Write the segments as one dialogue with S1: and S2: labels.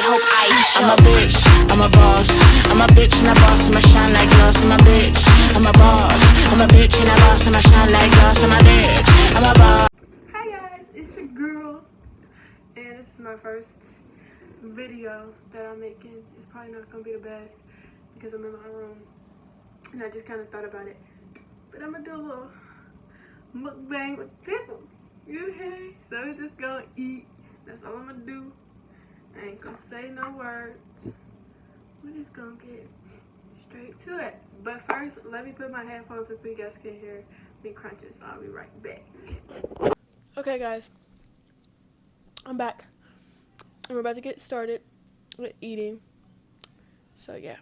S1: hope I show. I'm a bitch, I'm a boss. I'm a bitch and a boss, I'ma shine like glass. I'm a bitch, I'm a boss. I'm a bitch and a boss, I'ma shine like glass. I'm a bitch, I'm a boss.
S2: Hi guys, it's your girl, and this is my first video that I'm making. It's probably not gonna be the best because I'm in my room and I just kind of thought about it. But I'm gonna do a little mukbang with pickles. You okay? So we're just gonna eat. That's all I'm gonna do. I ain't gonna say no words. We're just gonna get straight to it. But first, let me put my headphones in so you guys can hear me crunching. So I'll be right back. Okay, guys, I'm back. And we're about to get started with eating. So yeah.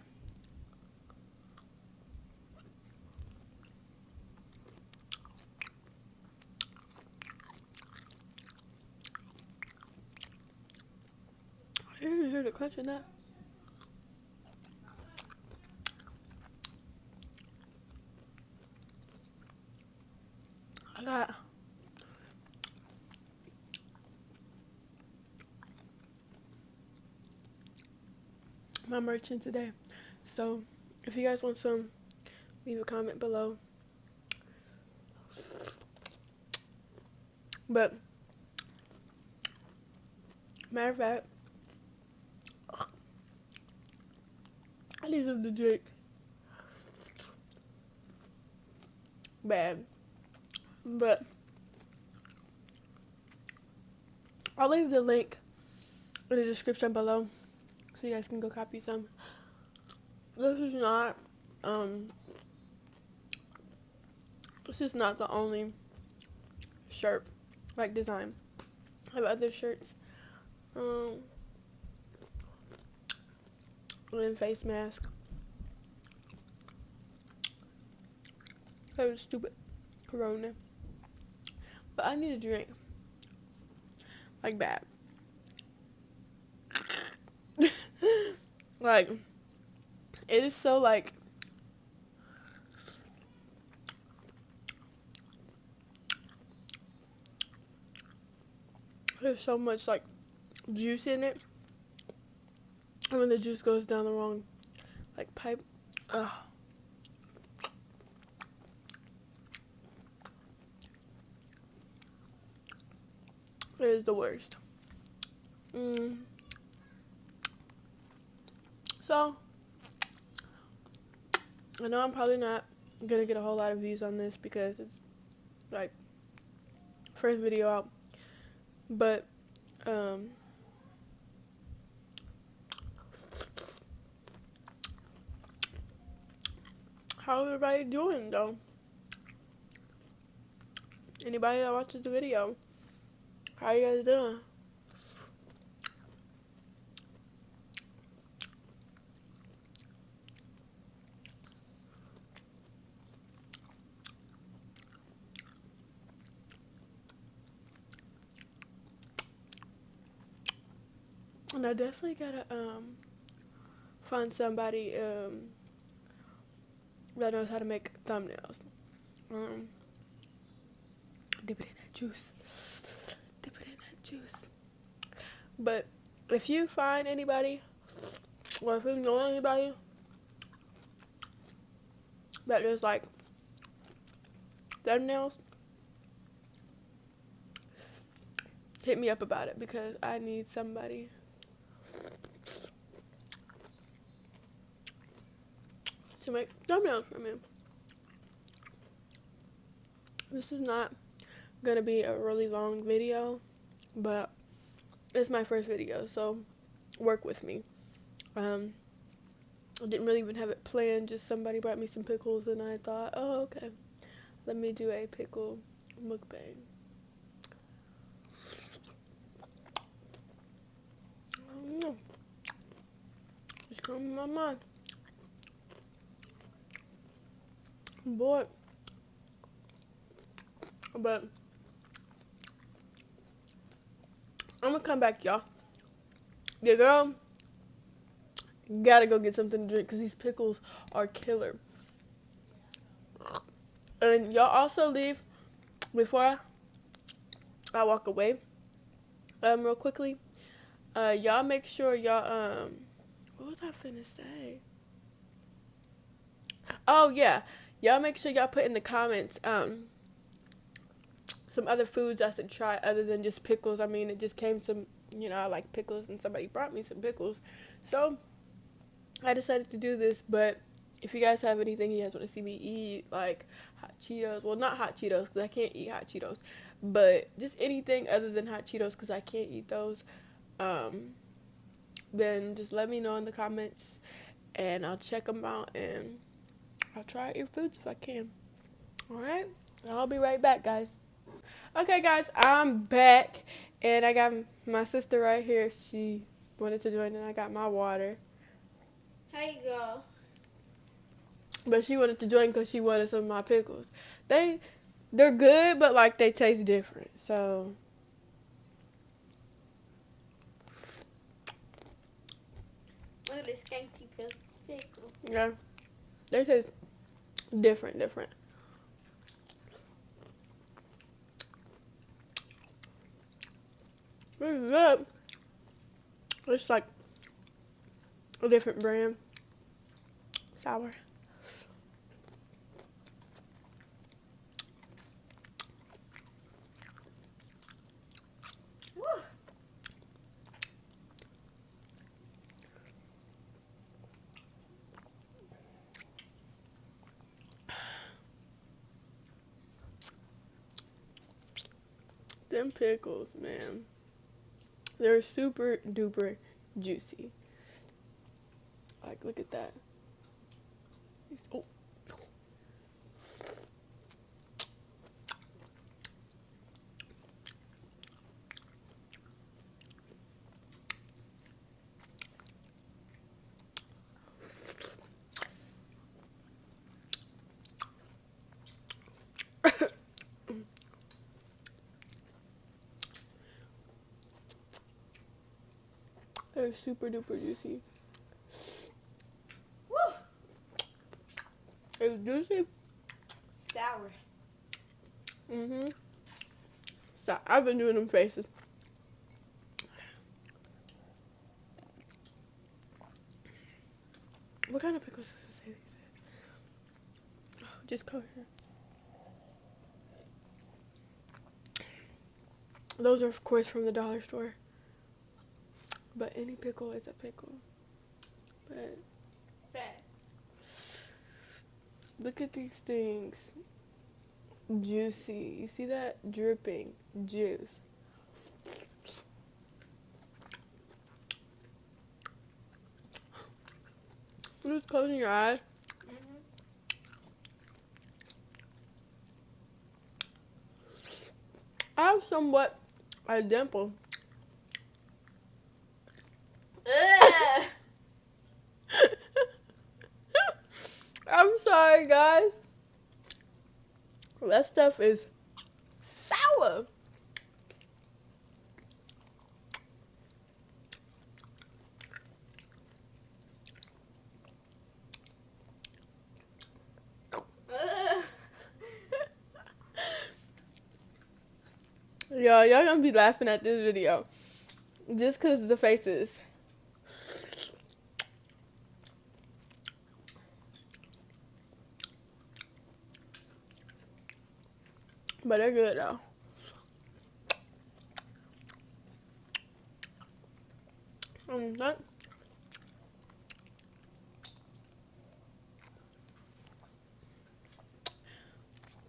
S2: I didn't hear the crunch in that. I got my merchant today. So if you guys want some, leave a comment below. But matter of fact, I need something to drink. Bad. But I'll leave the link in the description below so you guys can go copy some. This is not the only shirt like design. I have other shirts. And face mask. That was stupid corona. But I need a drink. Like bad. Like, it is so like there's so much like juice in it. And when the juice goes down the wrong like pipe, ugh. It is the worst. So, I know I'm probably not gonna get a whole lot of views on this because it's like first video out, but how's everybody doing though? Anybody that watches the video, how you guys doing? And I definitely gotta find somebody that knows how to make thumbnails. Dip it in that juice. Dip it in that juice. But if you find anybody, or if you know anybody that does like thumbnails, hit me up about it because I need somebody to make thumbnails for me. This is not gonna be a really long video, but it's my first video, so work with me. I didn't really even have it planned, just somebody brought me some pickles and I thought, oh okay, let me do a pickle mukbang. I don't know, just come in my mind. I'm bored. But I'm gonna come back, y'all. Your girl gotta go get something to drink because these pickles are killer. And y'all also leave before I walk away. Real quickly. Y'all make sure y'all what was I finna say? Oh yeah, y'all make sure y'all put in the comments some other foods I should try other than just pickles. I mean, it just came some, I like pickles, and somebody brought me some pickles, so I decided to do this. But if you guys have anything you guys want to see me eat, like hot Cheetos, well, not hot Cheetos because I can't eat hot Cheetos, but just anything other than hot Cheetos because I can't eat those, then just let me know in the comments, and I'll check them out, and I'll try your foods if I can. All right, I'll be right back, guys. Okay, guys, I'm back, and I got my sister right here. She wanted to join, and I got my water.
S3: Here you go.
S2: But she wanted to join because she wanted some of my pickles. They're good, but like they taste different. So
S3: Look at this skanky pickle.
S2: yeah, they taste different. Really good. It's like a different brand. Sour.
S3: Woo.
S2: Them pickles, man. They're super duper juicy. Like, look at that. Oh. They're super duper juicy.
S3: Woo.
S2: It's juicy.
S3: Sour.
S2: So I've been doing them faces. What kind of pickles does it say these are? Oh, just color here. Those are, of course, from the dollar store. But any pickle is a pickle. But
S3: Facts.
S2: look at these things. Juicy. You see that? Dripping juice. Just closing your eyes. I have somewhat a dimple.
S3: Ugh.
S2: I'm sorry, guys. That stuff is sour.
S3: Ugh.
S2: Y'all gonna be laughing at this video just because of the faces. But they're good though. That.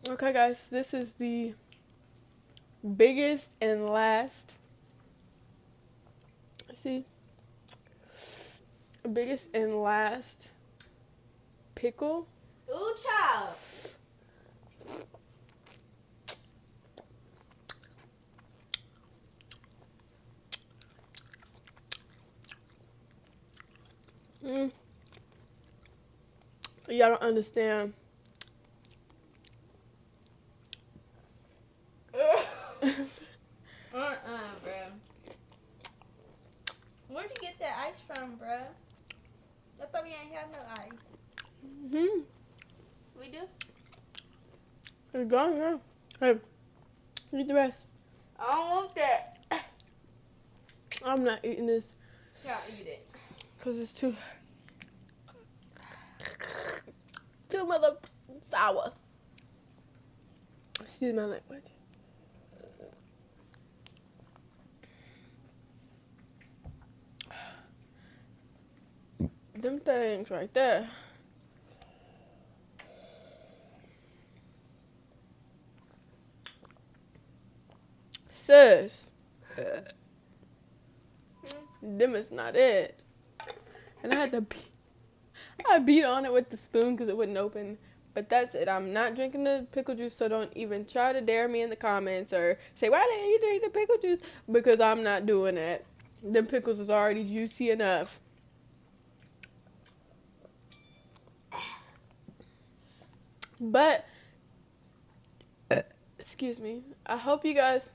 S2: Okay, guys, this is the biggest and last. See, biggest and last pickle.
S3: Ooh, child.
S2: Y'all don't understand.
S3: Bro. Where'd you get that ice from, bro? I thought we ain't have no ice. We do?
S2: It's gone now. Hey, eat the rest.
S3: I don't want that.
S2: I'm not eating this.
S3: Yeah, eat it.
S2: Because it's too mother sour. Excuse my language. Them things right there. Sis. Them is not it. And I beat on it with the spoon because it wouldn't open. But that's it. I'm not drinking the pickle juice, so don't even try to dare me in the comments or say, why didn't you drink the pickle juice? Because I'm not doing it. Them pickles is already juicy enough. But, excuse me, I hope you guys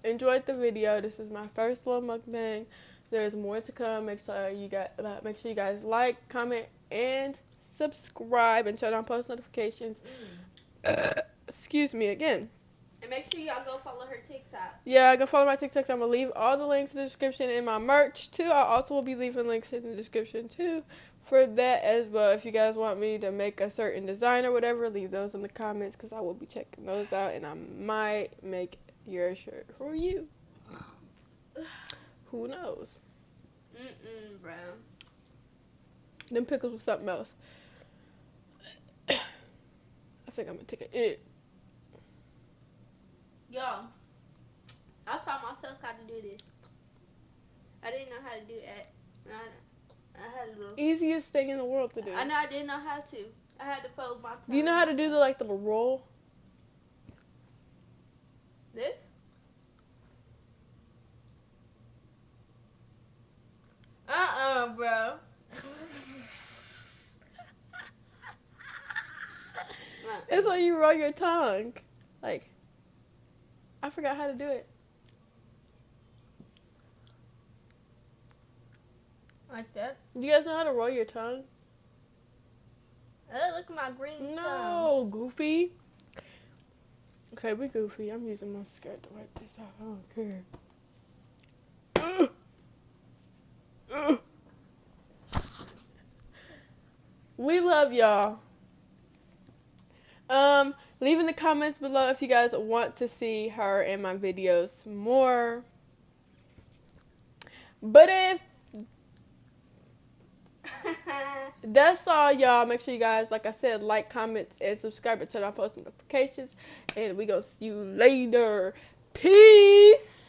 S2: enjoyed the video. This is my first little mukbang. There's more to come. Make sure you guys like, comment, and subscribe, and turn on post notifications. Excuse me again.
S3: And make sure y'all go follow her TikTok.
S2: Yeah, go follow my TikTok. I'm gonna leave all the links in the description, and my merch too. I also will be leaving links in the description too for that as well. If you guys want me to make a certain design or whatever, leave those in the comments because I will be checking those out, and I might make your shirt for you. Who knows?
S3: Bro.
S2: Them pickles was something else. I think I'm gonna take a it.
S3: Yo, I taught myself how to do this. I didn't know how to do that. I had to.
S2: Easiest thing in the world to do.
S3: I know I didn't know how to. I had to fold my tongue.
S2: Do you know how to do the roll?
S3: This? Bro.
S2: It's when you roll your tongue. Like, I forgot how to do it.
S3: Like that?
S2: Do you guys know how to roll your tongue?
S3: Look at my green tongue.
S2: No, goofy. Okay, we goofy. I'm using my skirt to wipe this out. I don't care. We love y'all. Leave in the comments below if you guys want to see her in my videos more. But if that's all, y'all, make sure you guys, like I said, like, comment, and subscribe, and turn on post notifications. And we gonna see you later. Peace.